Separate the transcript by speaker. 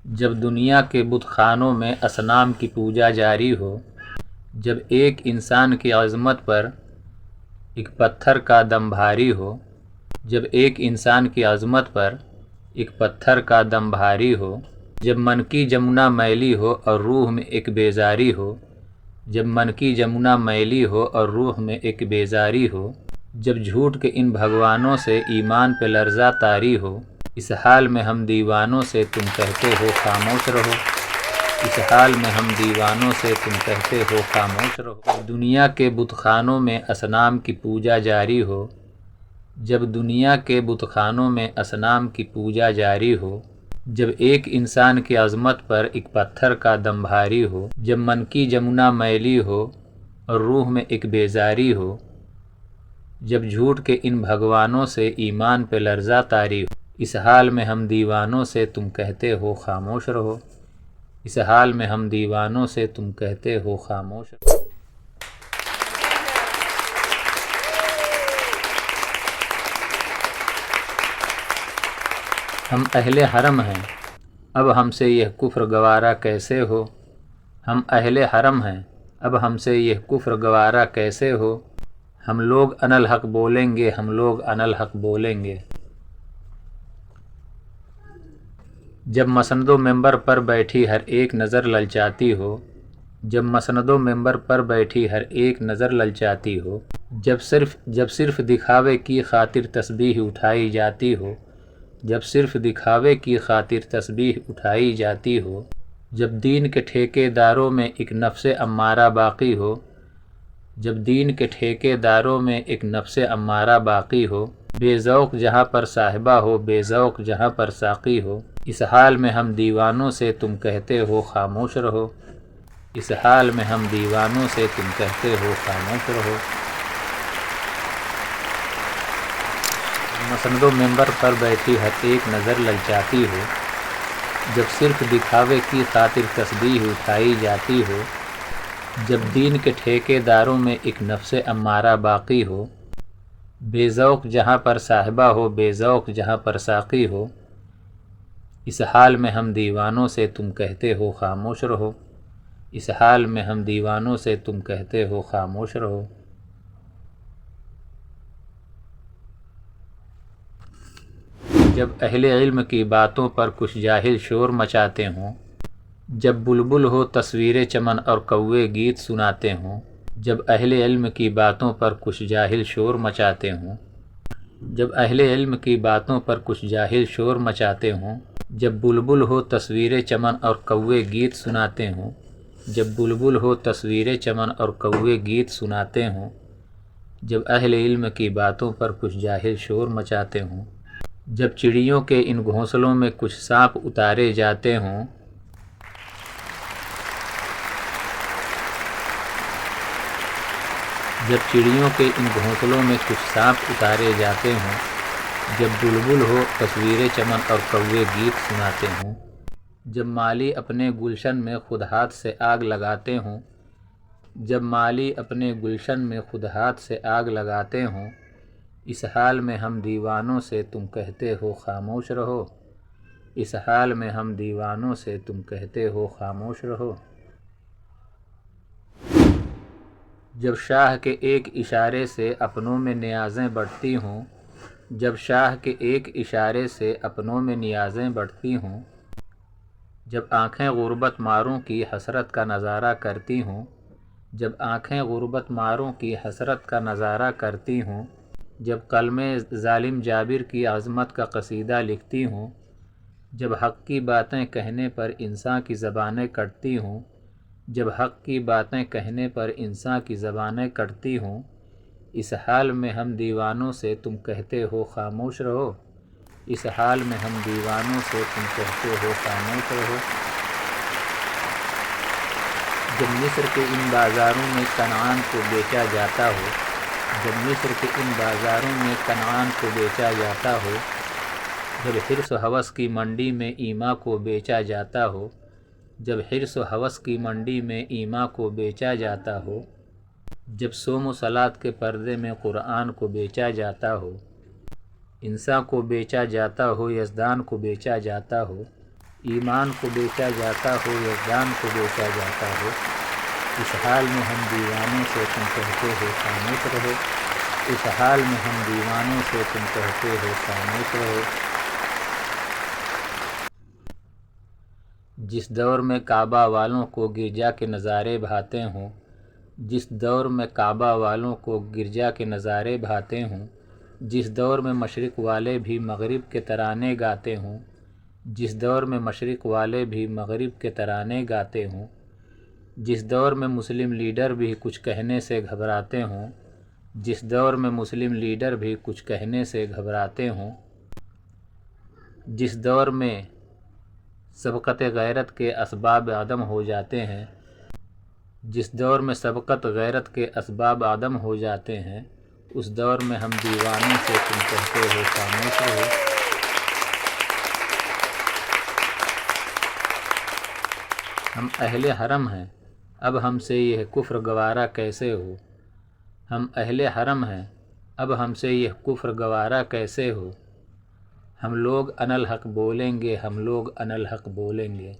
Speaker 1: جب دنیا کے بت خانوں میں اصنام کی پوجا جاری ہو، جب ایک انسان کی عظمت پر ایک پتھر کا دم بھاری ہو، جب ایک انسان کی عظمت پر ایک پتھر کا دم بھاری ہو، جب من کی جمنا میلی ہو اور روح میں ایک بیزاری ہو، جب من کی جمنا میلی ہو اور روح میں ایک بیزاری ہو، جب جھوٹ کے ان بھگوانوں سے ایمان پہ لرزہ طاری ہو، اس حال میں ہم دیوانوں سے تم کہتے ہو خاموش رہو، اس حال میں ہم دیوانوں سے تم کہتے ہو خاموش رہو۔ دنیا کے بت خانوں میں اصنام کی پوجا جاری ہو، جب دنیا کے بت خانوں میں اصنام کی پوجا جاری ہو، جب ایک انسان کی عظمت پر ایک پتھر کا دم بھاری ہو، جب من کی جمنا میلی ہو اور روح میں ایک بیزاری ہو، جب جھوٹ کے ان بھگوانوں سے ایمان پہ لرزہ طاری ہو، اس حال میں ہم دیوانوں سے تم کہتے ہو خاموش رہو، اس حال میں ہم دیوانوں سے تم کہتے ہو خاموش رہو۔ ہم اہل حرم ہیں، اب ہم سے یہ کفر گوارا کیسے ہو، ہم اہل حرم ہیں، اب ہم سے یہ کفر گوارا کیسے ہو، ہم لوگ انالحق بولیں گے، ہم لوگ انالحق بولیں گے۔ جب مسند و ممبر پر بیٹھی ہر ایک نظر للچاتی ہو، جب مسند و ممبر پر بیٹھی ہر ایک نظر للچاتی ہو، جب صرف دکھاوے کی خاطر تسبیح اٹھائی جاتی ہو، جب صرف دکھاوے کی خاطر تسبیح اٹھائی جاتی ہو، جب دین کے ٹھیکے داروں میں ایک نفس امارہ باقی ہو، جب دین کے ٹھیکے داروں میں ایک نفس امارہ باقی ہو، بے ذوق جہاں پر صاحبہ ہو، بے ذوق جہاں پر ساقی ہو، اس حال میں ہم دیوانوں سے تم کہتے ہو خاموش رہو، اس حال میں ہم دیوانوں سے تم کہتے ہو خاموش رہو۔ مسند و ممبر پر بیٹھی ہر ایک نظر للچاتی ہو، جب صرف دکھاوے کی خاطر تسبیح اٹھائی جاتی ہو، جب دین کے ٹھیکے داروں میں ایک نفس امارہ باقی ہو، بے ذوق جہاں پر صاحبہ ہو، بے ذوق جہاں پر ساقی ہو، اس حال میں ہم دیوانوں سے تم کہتے ہو خاموش رہو، اس حال میں ہم دیوانوں سے تم کہتے ہو خاموش رہو۔ جب اہل علم کی باتوں پر کچھ جاہل شور مچاتے ہوں، جب بلبل ہو تصویر چمن اور کوے گیت سناتے ہوں، جب اہل علم کی باتوں پر کچھ جاہل شور مچاتے ہوں، جب اہل علم کی باتوں پر کچھ جاہل شور مچاتے ہوں، جب بلبل ہو تصویر چمن اور کوے گیت سناتے ہوں، جب بلبل ہو تصویر چمن اور کوے گیت سناتے ہوں، جب اہل علم کی باتوں پر کچھ جاہل شور مچاتے ہوں، جب چڑیوں کے ان گھونسلوں میں کچھ سانپ اتارے جاتے ہوں، جب چڑیوں کے ان گھونسلوں میں کچھ سانپ اتارے جاتے ہوں، جب بلبل ہو تصویر چمن اور کوے گیت سناتے ہوں، جب مالی اپنے گلشن میں خود ہاتھ سے آگ لگاتے ہوں، جب مالی اپنے گلشن میں خود ہاتھ سے آگ لگاتے ہوں، اس حال میں ہم دیوانوں سے تم کہتے ہو خاموش رہو، اس حال میں ہم دیوانوں سے تم کہتے ہو خاموش رہو۔ جب شاہ کے ایک اشارے سے اپنوں میں نیازیں بڑھتی ہوں، جب شاہ کے ایک اشارے سے اپنوں میں نیازیں بڑھتی ہوں، جب آنکھیں غربت ماروں کی حسرت کا نظارہ کرتی ہوں، جب آنکھیں غربت ماروں کی حسرت کا نظارہ کرتی ہوں، جب قلمیں ظالم جابر کی عظمت کا قصیدہ لکھتی ہوں، جب حق کی باتیں کہنے پر انسان کی زبانیں کٹتی ہوں، جب حق کی باتیں کہنے پر انسان کی زبانیں کٹتی ہوں، اس حال میں ہم دیوانوں سے تم کہتے ہو خاموش رہو، اس حال میں ہم دیوانوں سے تم کہتے ہو خاموش رہو۔ جب مصر کے ان بازاروں میں کنعان کو بیچا جاتا ہو، جب مصر کے ان بازاروں میں کنعان کو بیچا جاتا ہو، جب حرص و ہوس کی منڈی میں ایما کو بیچا جاتا ہو، جب حرص و ہوس کی منڈی میں ایما کو بیچا جاتا ہو، جب صوم و صلاۃ کے پردے میں قرآن کو بیچا جاتا ہو، انسان کو بیچا جاتا ہو، یزدان کو بیچا جاتا ہو، ایمان کو بیچا جاتا ہو یا جان کو بیچا جاتا ہو، اس حال میں ہم دیوانوں سے تم کہتے ہو خاموش رہو، اس حال میں ہم دیوانوں سے تم کہتے ہو خاموش رہو۔ جس دور میں کعبہ والوں کو گرجا کے نظارے بھاتے ہوں، جس دور میں کعبہ والوں کو گرجا کے نظارے بھاتے ہوں، جس دور میں مشرق والے بھی مغرب کے ترانے گاتے ہوں، جس دور میں مشرق والے بھی مغرب کے ترانے گاتے ہوں، جس دور میں مسلم لیڈر بھی کچھ کہنے سے گھبراتے ہوں، جس دور میں مسلم لیڈر بھی کچھ کہنے سے گھبراتے ہوں، جس دور میں سبقت غیرت کے اسباب عدم ہو جاتے ہیں، جس دور میں سبقت غیرت کے اسباب عدم ہو جاتے ہیں، اس دور میں ہم دیوانوں سے تم کہتے ہو خاموش رہو۔ ہم اہل حرم ہیں، اب ہم سے یہ کفر گوارا کیسے ہو، ہم اہل حرم ہیں، اب ہم سے یہ کفر گوارا کیسے ہو، ہم لوگ انالحق بولیں گے، ہم لوگ انالحق بولیں گے۔